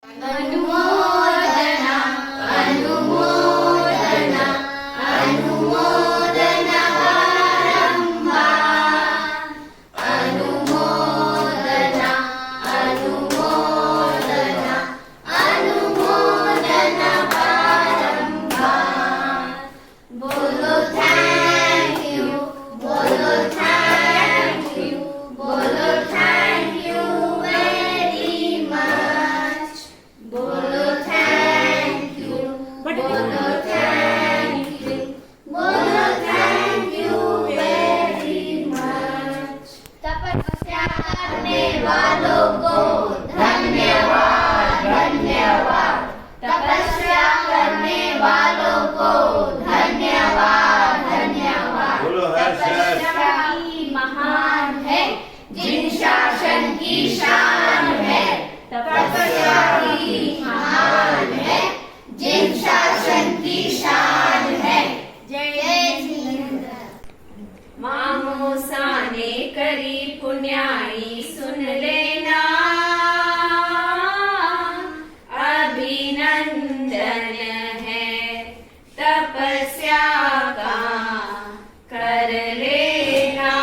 अनुमोदना अनुमोदना अनुमोदना बारंबार अनुमोदना अनुमोदना अनुमोदना बारंबार बोलो थैंक यू बोलो थैंक यू बोलो थैंक यू वेरी मच बोलो थैंक यू बोलो थैंक यू बोलो थैंक यू वेरी मच तपस्या करने वालों को धन्यवाद धन्यवाद तपस्या करने वालों को धन्यवाद धन्यवाद बोलो हर तपस्या ही महान है जिन शासन की शान है तपस्या ही महान है जिन शासन की शान है जय जिनेंद्र मामोसा ने करी पुण्याई सुन लेना अभिनंदन है तपस्या का कर लेना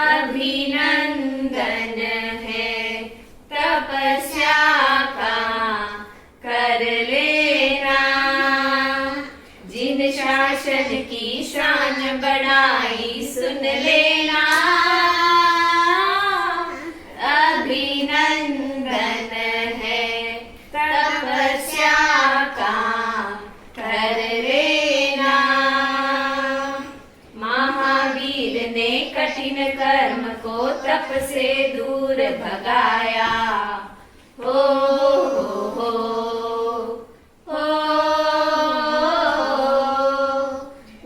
अभिनंदन है तपस्या का कर लेना जिन शासन की शान बढ़ाई सुन लेना अभिनंदन है तपस्या का कर लेना महावीर ने कठिन कर्म को तप से दूर भगाया हो हो हो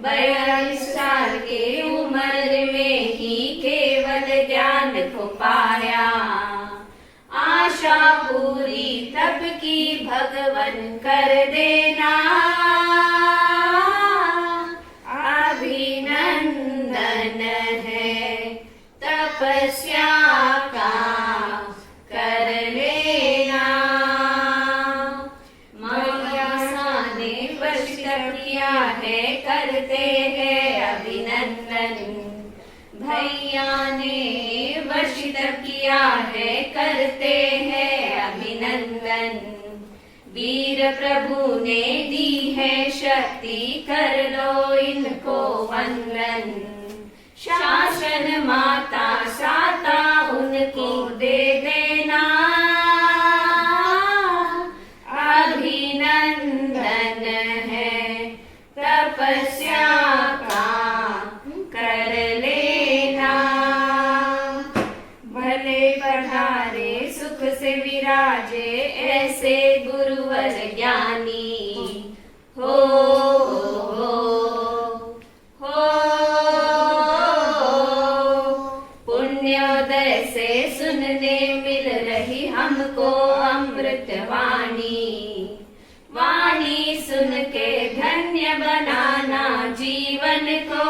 42 साल के उम्र में ही केवल ज्ञान को पाया आशा पूरी तब की भगवन कर देना अभिनंदन है तपस्या का कर लेना मायासा ने वशिष्ठ किया है करते हैं अभिनंदन भैया ने वशिष्ठ किया है करते हैं अभिनंदन वीर प्रभु ने दी है शक्ति कर लो इनको वंदन शासन माता साता उनको दे देना अभिनंदन है तपस्या का कर लेना भले पधारे सुख से विराजे ऐसे गुरुवर ज्ञानी हो पुण्योदय से सुनने मिल रही हमको अमृतवाणी वाणी सुन के धन्य बनाना जीवन को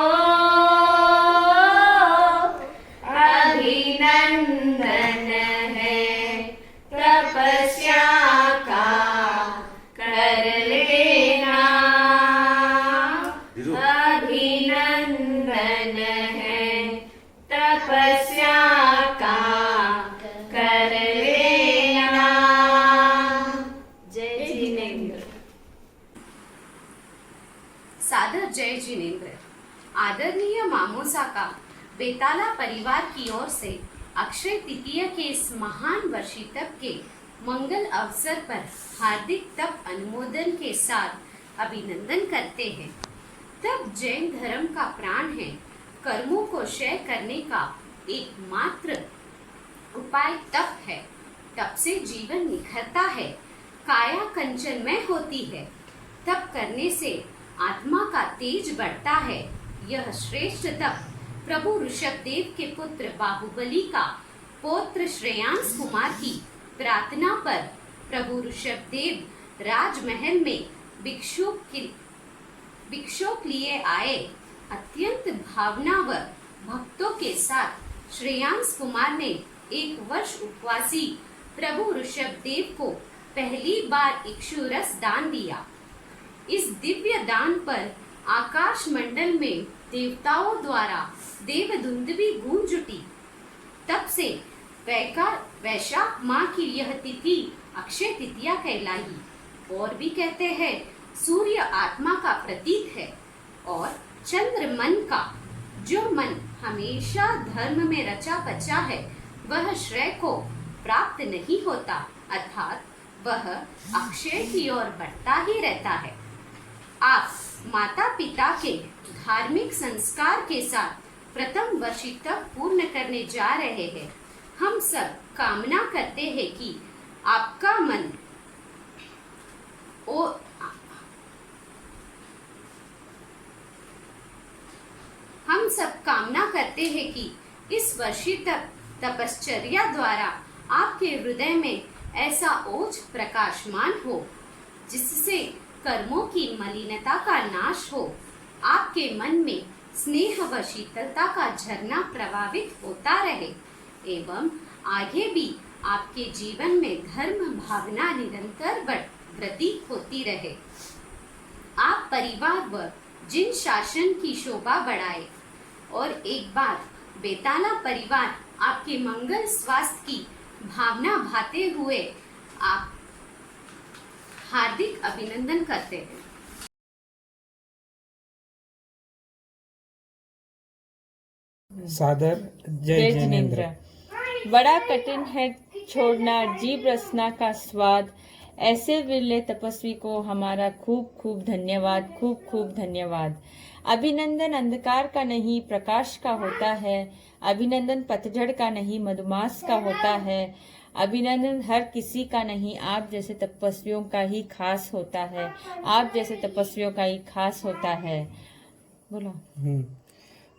अभिनंदन है तपस्या का कर लेना अभिनंदन है तपस्या का कर लेना जय जिनेंद्र सादर जय जिनेंद्र। आदरणीय मामोसा का बेताला परिवार की ओर से अक्षय तृतीय के इस महान वर्षी तप के मंगल अवसर पर हार्दिक तप अनुमोदन के साथ अभिनंदन करते हैं। तप जैन धर्म का प्राण है। कर्मों को क्षय करने का एकमात्र उपाय तप है। तप से जीवन निखरता है, काया कंचनमय होती है। तप करने से आत्मा का तेज बढ़ता है। यह श्रेष्ठ तप प्रभु ऋषभदेव के पुत्र बाहुबली का पौत्र श्रेयांस कुमार की प्रार्थना पर प्रभु ऋषभदेव राजमहल में भिक्षुक लिए आए। अत्यंत भावना व भक्तों के साथ श्रेयांस कुमार ने 1 वर्ष उपवासी प्रभु ऋषभदेव को पहली बार इक्षुरस दान दिया। इस दिव्य दान पर आकाश मंडल में देवताओं द्वारा देवदुंदुभी गूंज उठी। तब से वैशाख माह की यह तिथि अक्षय तृतीया कहलाई। और भी कहते हैं सूर्य आत्मा का प्रतीक है और चंद्र मन का। जो मन हमेशा धर्म में रचा बचा है वह श्रेय को प्राप्त नहीं होता, अर्थात वह अक्षय की ओर बढ़ता ही रहता है। आप माता पिता के धार्मिक संस्कार के साथ प्रथम वर्षी तक पूर्ण करने जा रहे हैं। हम सब कामना करते हैं कि आपका मन हम सब कामना करते हैं कि इस वर्षी तक तपश्चर्या द्वारा आपके हृदय में ऐसा ओज प्रकाशमान हो जिससे कर्मों की मलिनता का नाश हो। आपके मन में स्नेह व शीतलता का झरना प्रवाहित होता रहे एवं आगे भी आपके जीवन में धर्म भावना निरंतर वृद्धि होती रहे। आप परिवार व जिन शासन की शोभा बढ़ाए और एक बार बेताला परिवार आपके मंगल स्वास्थ्य की भावना भाते हुए आप हार्दिक अभिनंदन करते हैं। सादर जय जिनेंद्र। बड़ा कठिन है छोड़ना जीव रसना का स्वाद। ऐसे विरले तपस्वी को हमारा खूब खूब धन्यवाद, खूब खूब धन्यवाद। अभिनंदन अंधकार का नहीं प्रकाश का होता है। अभिनंदन पतझड़ का नहीं मधुमास का होता है। अभिनंदन हर किसी का नहीं, आप जैसे तपस्वियों का ही खास होता है। आप जैसे तपस्वियों का ही खास होता है। बोलो।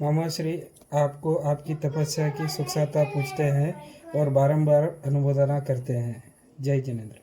मामा श्री आपको आपकी तपस्या की सुखसाता पूछते हैं और बारंबार अनुमोदना करते हैं। जय जिनेंद्र।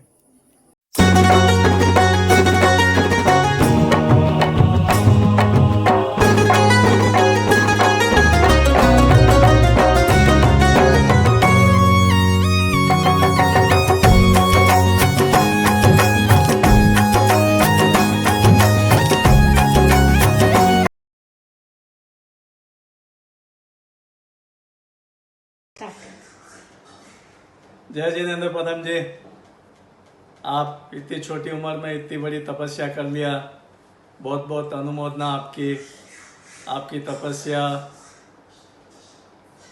जय जिनेंद्र प्रथम जी, आप इतनी छोटी उम्र में इतनी बड़ी तपस्या कर लिया। बहुत बहुत अनुमोदना आपकी। आपकी तपस्या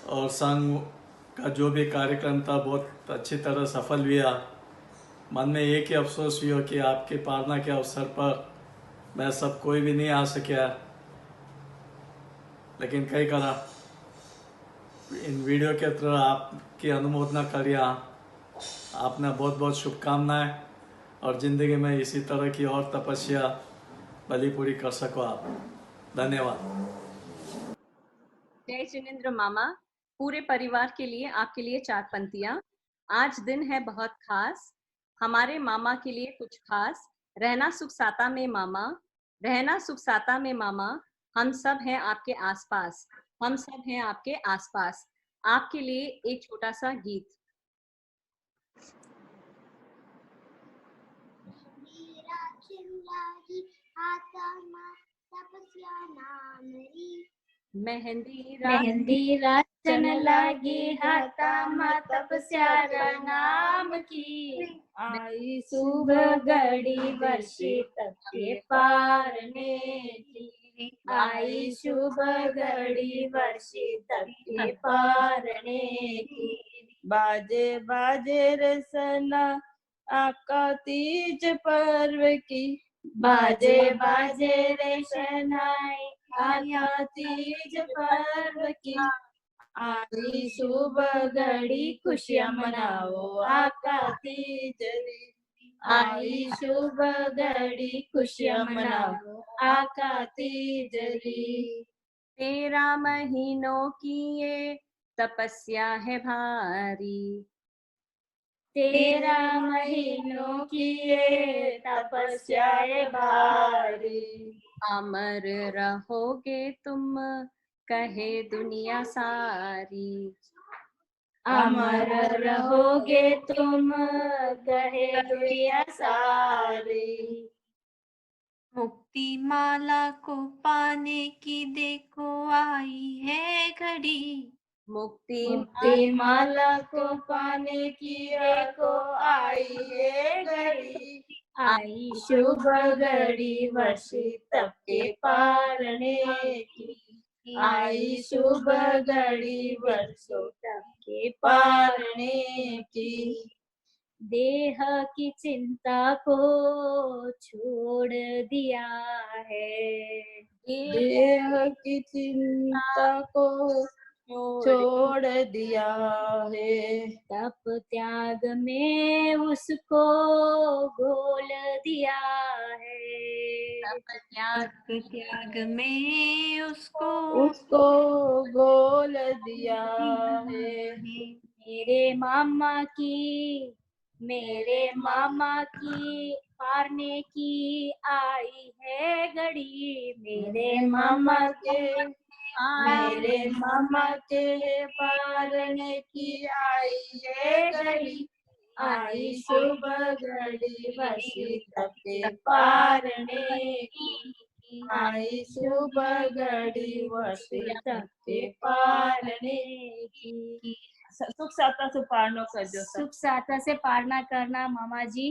और संघ का जो भी कार्यक्रम था बहुत अच्छी तरह सफल हुआ। मन में एक ही अफसोस हुआ कि आपके पारना के अवसर पर मैं सब कोई भी नहीं आ सकिया, लेकिन कई करा इन वीडियो के थ्रू आपकी अनुमोदना करिया। आपने बहुत बहुत शुभकामनाएं और ज़िंदगी में इसी तरह की और तपस्या भली पूरी कर सको आप। धन्यवाद। जय जिनेंद्र मामा, पूरे परिवार के लिए आपके लिए 4 पंक्तियाँ। आज दिन है बहुत खास, हमारे मामा के लिए कुछ खास। रहना सुख साता में मामा, रहना सुख साता में मामा। हम सब हैं आपके आसपास, हम सब हैं आपके आसपास। आपके लिए एक छोटा सा गीत। मेहंदी राचन लागी हाथा मा तपस्या नाम की। आई शुभ घड़ी वर्षी तप के पारने की। आई शुभ घड़ी वर्षी तप के पारने की। बाजे बाजे रसना आका तीज पर्व की। बाजे बाजे रे शहनाई आका तीज पर्व की। आई शुभ घड़ी खुशियां मनाओ आका तीज रे। आई शुभ घड़ी खुशियां मनाओ आका तीज रे। 13 महीनों की ये तपस्या है भारी। 13 महीनों की ये तपस्या है भारी। अमर रहोगे तुम कहे दुनिया सारी। अमर रहोगे तुम कहे दुनिया सारी। मुक्ति माला को पाने की देखो आई है घड़ी। मुक्ति माला को पाने की देखो आई है घड़ी। आई शुभ घड़ी वर्षी तप के पारने की। आई शुभ घड़ी वर्षों तप के पारने की। देह की चिंता को छोड़ दिया है। देह की चिंता को छोड़ दिया है। तप त्याग में उसको घोल दिया है। तप त्याग में उसको घोल दिया है। मेरे मामा की पारने की आई है घड़ी। मेरे मामा के पारने की आई है घड़ी। आई शुभ घड़ी वर्षी तप के पारने की। आई शुभ घड़ी वर्षी तप के पारने की। सुख साता से पारनो करजो। सुख साता से पारना करना मामा जी।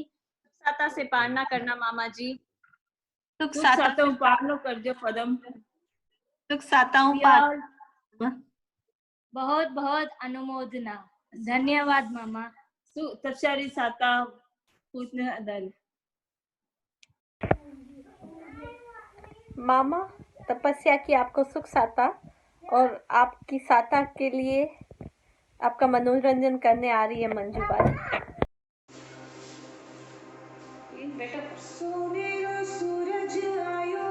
साता से पारना करना मामा जी। सुख सुख साता साता पारनो करजो पदम। सुख साता बहुत बहुत अनुमोदना। धन्यवाद मामा। तपस्यारी साता पूछने अदल। मामा, तपस्या की आपको सुख साता और आपकी साता के लिए आपका मनोरंजन करने आ रही है मंजू बाई। सोनेरो सूरज आयो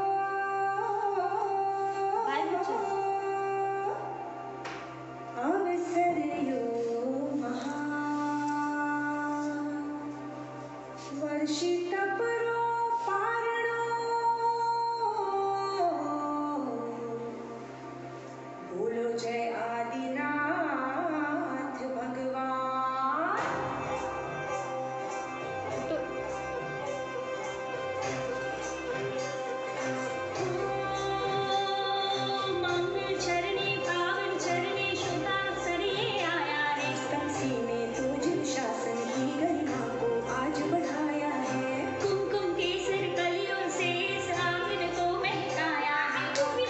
अवसर यो महान वर्षित परो पारणो बोलो जय आदिनाथ भगवान। मंगल चरणी पावन चरणी शुभासने आया रे। काशी में तो जिन शासन की गरिमा को आज बढ़ाया है। कुमकुम केसर कलियों से श्रावण को महकाया है।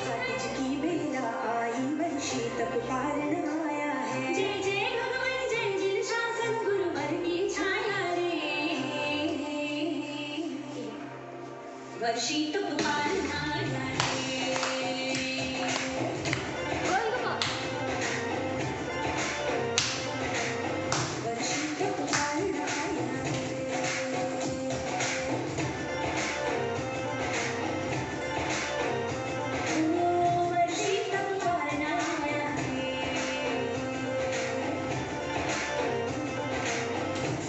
हाथिज की बेला आई वर्षी तप पारण आया है। जय जय भगवान जय जिन शासन गुरुवर की छाया रे। वर्षी तप पारण आया है। वर्षी तप पारण आया है। वर्षी तप पारण आया है।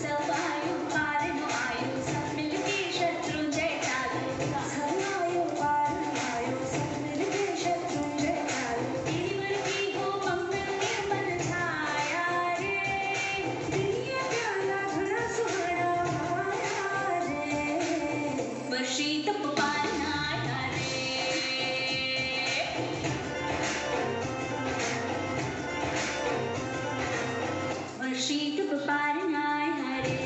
सब आयु पारण आयु सब मिलके शत्रुंजय चालू। सब आयो पारण आयो सब मिलके शत्रुंजय चालू। तेरी वर्दी हो मंगल निर्मल छाया रे। दुनिया प्याला घना सुहाना आया रे। वर्षी तप पारण आया रे। वर्षी तप पारण आया रे।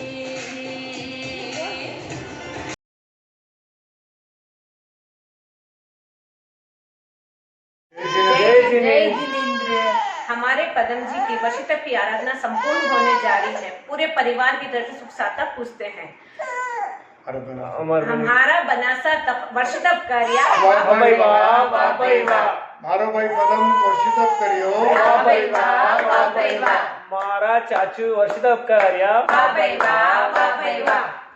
जय जिनेंद्र। हमारे पदम जी की वर्षी तप की आराधना संपूर्ण होने जा रही है। पूरे परिवार की तरफ से सुख साता पूछते हैं। हमारा बनासा वर्षी तप कार्य मारो भाई पदम वर्षितप करियो। मारा चाचू वर्षितप कार्य।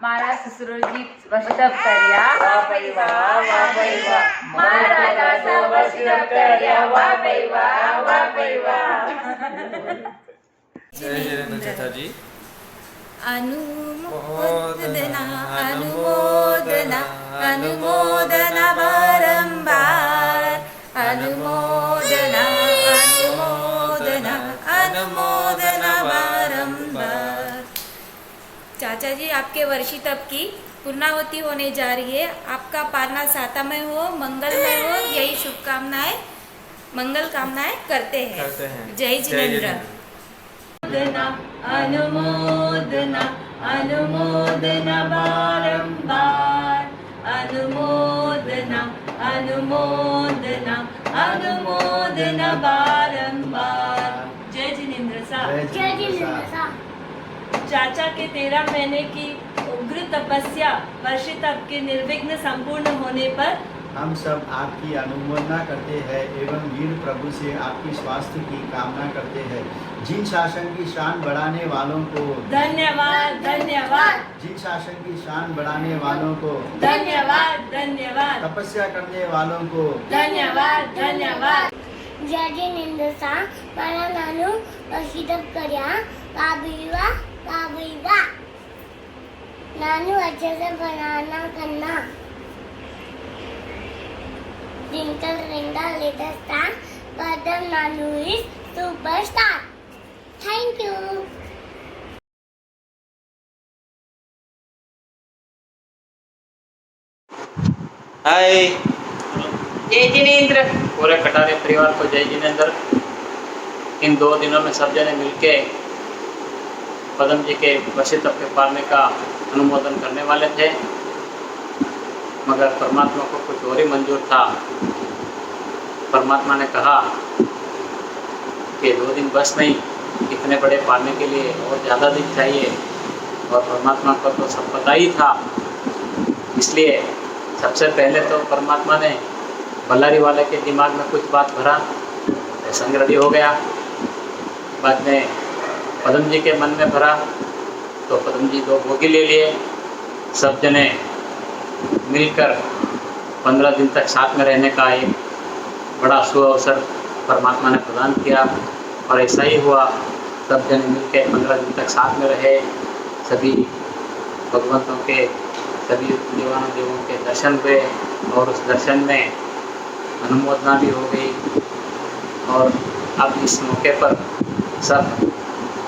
मारा ससुरजी वर्षितप कार्य। मारा दादा वर्षितप कार्य। जय जिनेंद्र चाचा जी। अनुमोदना अनुमोदना अनुमोदना बारंबार। अनुमोदना अनुमोदना अनुमोदना बारंबार। चाचा जी, आपके वर्षी तप की पूर्णावती होने जा रही है। आपका पालना सातामय हो, मंगलमय हो, यही शुभकामनाएं, मंगल कामनाएं करते हैं। जय जिनेंद्र। अनुमोदना अनुमोदना बारंबार, अनुमोदना अनुमोदना अनुमोदना बारंबार। जय जिनेंद्र साहब। जय जिनेंद्र साहब। चाचा के 13 महीने की उग्र तपस्या वर्षी तप के निर्विघ्न संपूर्ण होने पर हम सब आपकी अनुमोदना करते हैं एवं वीर प्रभु से आपकी स्वास्थ्य की कामना करते हैं। जिन शासन की शान बढ़ाने वालों को धन्यवाद धन्यवाद। जिन शासन की शान बढ़ाने वालों को धन्यवाद धन्यवाद। तपस्या करने वालों को धन्यवाद धन्यवाद। जय जिनेंद्र साहब, मला नानू वर्षी तप कर्या काबिवा काबिवा। नानू अच्छे से बनाना करना। Twinkle twinkle little star, Padam Nanu is superstar. Thank you. हाय। जय जिनेंद्र। पूरे कटारे परिवार को जय जिनेंद्र। इन 2 दिनों में सब जने मिलके पदम जी के वर्षी तप के पालने का अनुमोदन करने वाले थे, मगर परमात्मा को कुछ और ही मंजूर था। परमात्मा ने कहा कि 2 दिन बस नहीं, इतने बड़े पालने के लिए और ज़्यादा दिन चाहिए, और परमात्मा को तो सब पता ही था। इसलिए सबसे पहले तो परमात्मा ने बल्लारी वाले के दिमाग में कुछ बात भरा, संग रेडी हो गया। बाद में पदम जी के मन में भरा, तो पदम जी 2 भोगी ले लिए। सब जने मिलकर 15 दिन तक साथ में रहने का एक बड़ा शुभ अवसर परमात्मा ने प्रदान किया, और ऐसा ही हुआ। सब जने मिलकर 15 दिन तक साथ में रहे। सभी भगवंतों के, सभी देवों के दर्शन हुए, और उस दर्शन में अनुमोदना भी हो गई। और अब इस मौके पर सब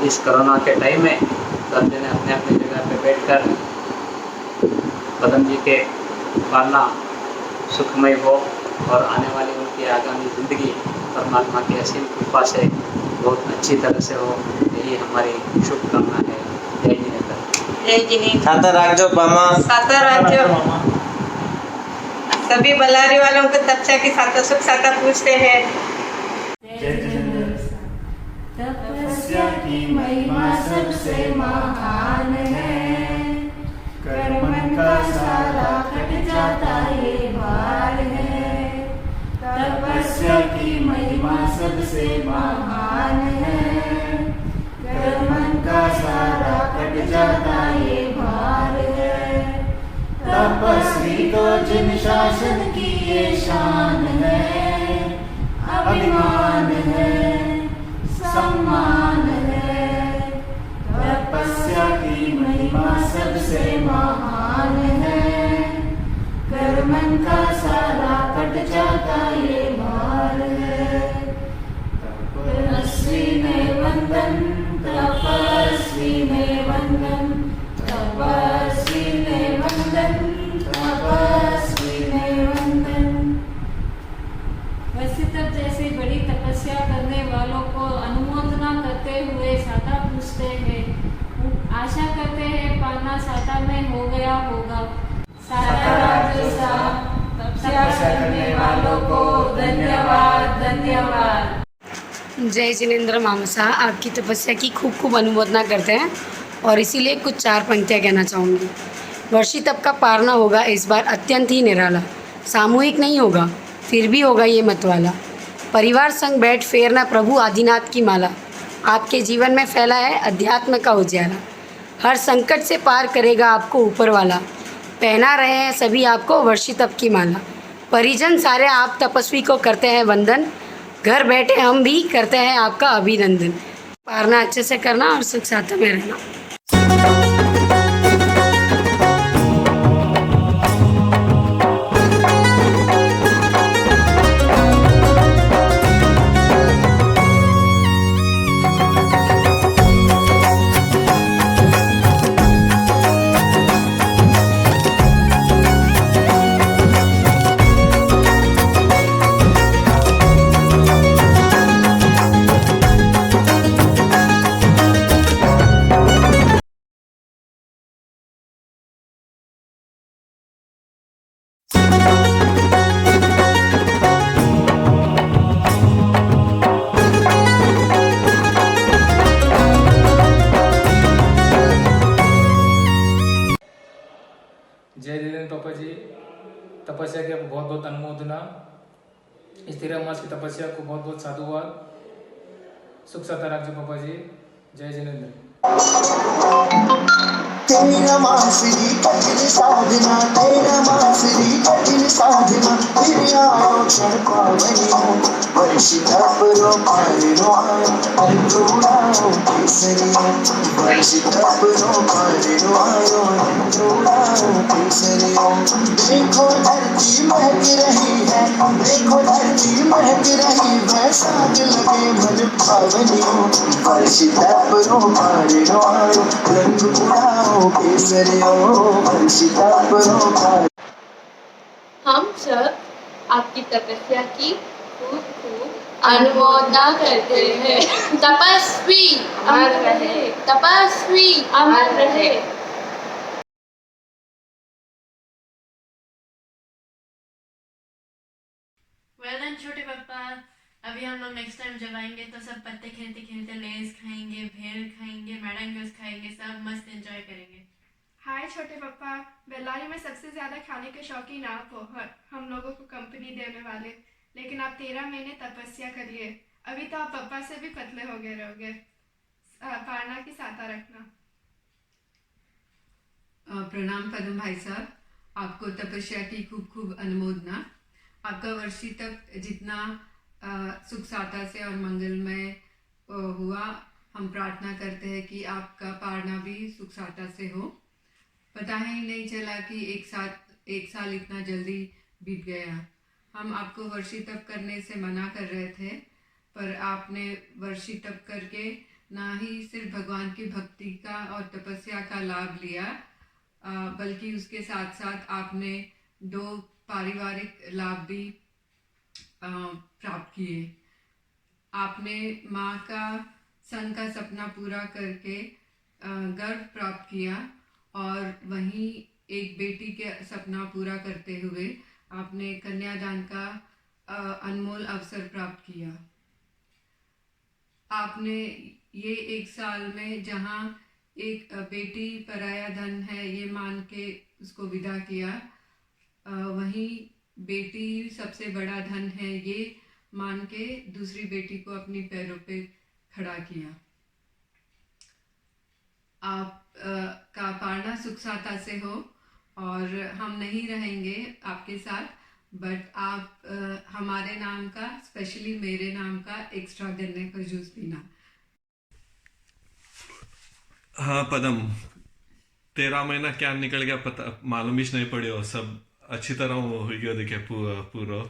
इस कोरोना के टाइम में सब जने अपने अपनी जगह पे बैठकर पदम जी के पालना सुखमय हो, और आने वाली उनकी आगामी ज़िंदगी परमात्मा की असीम कृपा से बहुत अच्छी तरह से हो, यही हमारी शुभकामना है। जय जिनेंद्र। जय जिनेंद्र। साता राज्य पामा। साता राज्य। सभी बल्लारी वालों को तपस्या की साता सुख साता पूछते हैं। तपस्या की महिमा सबसे महान है, कर्मन का सारा कट जाता ये भार है। तपस्या की महिमा सबसे महान है, कर्मन का सारा कट जाता ये भार है। तपस्वी को जिन शासन की ये शान है, अभिमान है, सम्मान है। तपस्या की महिमा सबसे महान है, कर्मन का सारा कट जाता ये भार है। तपस्वी में वंदन, तपस्वी में वंदन, तपस्वी में वंदन, तपस्वी में वंदन। वर्षी तप जैसे बड़ी तपस्या करने वालों को अनुमोदना करते हुए साता पूछते हैं। आशा करते हैं पालना साता में हो गया होगा। साता राज्य साहब, तपस्या करने वालों को धन्यवाद धन्यवाद। जय जिनेंद्र मामा साहब, आपकी तपस्या की खूब खूब अनुमोदना करते हैं, और इसीलिए कुछ 4 पंक्तियाँ कहना चाहूँगी। वर्षी तप का पालना होगा इस बार अत्यंत ही निराला, सामूहिक नहीं होगा, फिर भी होगा ये मतवाला। परिवार संग बैठ फेरना प्रभु आदिनाथ की माला, आपके जीवन में फैला है अध्यात्म का उजाला। हर संकट से पार करेगा आपको ऊपर वाला, पहना रहे हैं सभी आपको वर्षी तप की माला। परिजन सारे आप तपस्वी को करते हैं वंदन, घर बैठे हम भी करते हैं आपका अभिनंदन। पालना अच्छे से करना और सुख साथ में रहना। जय जिनेंद्र पापा जी, तपस्या की आपको बहुत बहुत अनुमोदना। इस 13 मास की तपस्या को बहुत बहुत साधुवाद। सुख साता रखजो पापा जी। जय जिनेंद्र। तेरा मासरी कठिन साधना, तेरा मासरी कठिन साधना, फिर आयो क्षण पावनियो, वर्षित अपरो पारिनो आयो, अंधुराओ केसरियो, वर्षित अपरो पारिनो आयो, अंधुराओ केसरियो। देखो धरती महक रही है, देखो धरती महक रही, वैसाख लगे मन पावनियो, वर्षित अपरो पारिनो आयो, रंग उड़ाओ केसरियो, वर्षित अपरो पारिनो। हम सब आपकी तपस्या की खूब खूब अनुमोदना करते हैं। तपस्वी अमर रहे, तपस्वी अमर रहे। वेल डन छोटे पापा। अभी हम लोग नेक्स्ट टाइम जब आएंगे तो सब पत्ते खेलते खेलते लेस खाएंगे, भेल खाएंगे, मैडम जूस खाएंगे, सब मस्त एंजॉय करेंगे। हाय छोटे पापा, बेल्लारी में सबसे ज़्यादा खाने के शौकीन आप हो, हम लोगों को कंपनी देने वाले। लेकिन आप 13 महीने तपस्या करिए, अभी तो आप पापा से भी पतले हो गए रहोगे। पारना की साता रखना। प्रणाम पदम भाई साहब, आपको तपस्या की खूब खूब अनुमोदना। आपका वर्षी तक जितना सुख साता से और मंगलमय हुआ, हम प्रार्थना करते हैं कि आपका पारना भी सुख साता से हो। पता ही नहीं चला कि एक साल इतना जल्दी बीत गया। हम आपको वर्षी तप करने से मना कर रहे थे, पर आपने वर्षी तप करके ना ही सिर्फ भगवान की भक्ति का और तपस्या का लाभ लिया, बल्कि उसके साथ साथ आपने 2 पारिवारिक लाभ भी प्राप्त किए। आपने माँ का सन का सपना पूरा करके गर्व प्राप्त किया, और वहीं एक बेटी के सपना पूरा करते हुए आपने कन्यादान का अनमोल अवसर प्राप्त किया। आपने ये 1 साल में जहाँ एक बेटी पराया धन है ये मान के उसको विदा किया, वहीं बेटी सबसे बड़ा धन है ये मान के दूसरी बेटी को अपनी पैरों पे खड़ा किया। आप का पारना सुख साता से हो, और हम नहीं रहेंगे आपके साथ, बट आप हमारे नाम का, स्पेशली मेरे नाम का एक्स्ट्रा गन्ने का जूस पीना। हाँ पदम, 13 महीना क्या निकल गया पता मालूम ही नहीं पड़े। सब अच्छी तरह हो गया देखे पूरा।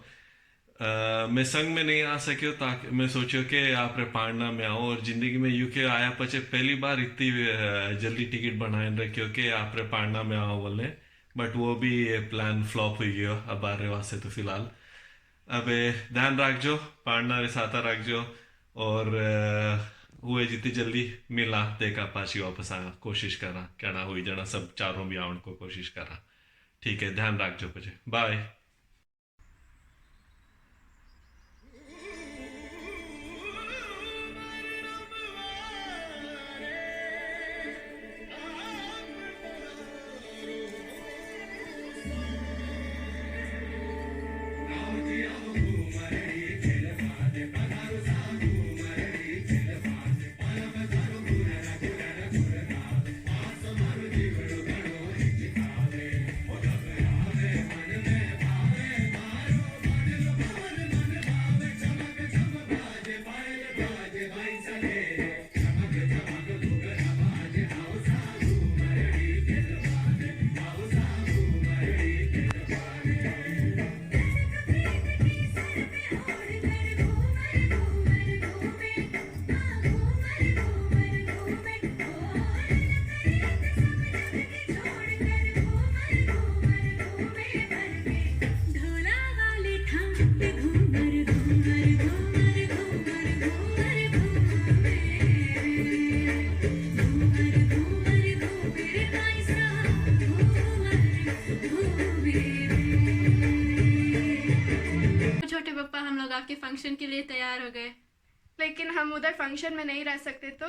मैं संग में नहीं आ सकियो, ताकि मैं सोचो कि आप रे पारना में आओ, और ज़िंदगी में यूके आया पचे पहली बार इतनी जल्दी टिकट बनाए रखियो कि आप रे पारना में आओ बोले, बट वो भी प्लान फ्लॉप हो गया अब आ रहे वास्ते। तो फिलहाल अब ध्यान रखजो, पारना रे साता रखजो, और हुए जितनी जल्दी मिला देखा पाची वापस आ कोशिश करा, कहना हुई जना सब चारों भी आने को कोशिश करा। ठीक है, ध्यान रखजो पचे, बाय। आपके फंक्शन के लिए तैयार हो गए, लेकिन हम उधर फंक्शन में नहीं रह सकते, तो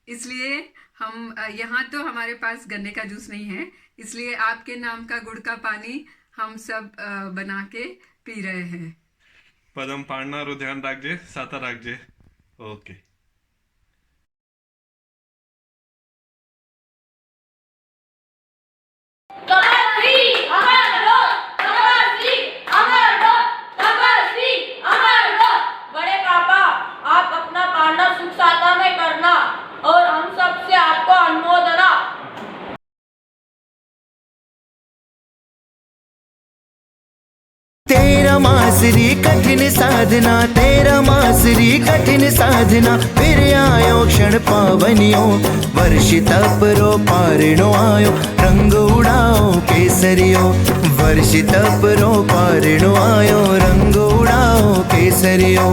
इसलिए हम यहाँ तो हमारे पास गन्ने का जूस नहीं है, इसलिए आपके नाम का गुड़ का पानी हम सब बना के पी रहे हैं। पदम पाड़नारो ध्यान राखजे, साता राखजे। ओके। बड़े पापा, आप अपना पालना सुख साता में करना और हम सब से आपको अनुमोदना। तेरा मासरी कठिन साधना, तेरा मासरी कठिन साधना, फिर आयो क्षण पावनियो, वर्षित परो पारणो आयो, रंग उड़ाओ केसरियो, वर्षित परो पारणो आयो, रंग उड़ाओ केसरियो।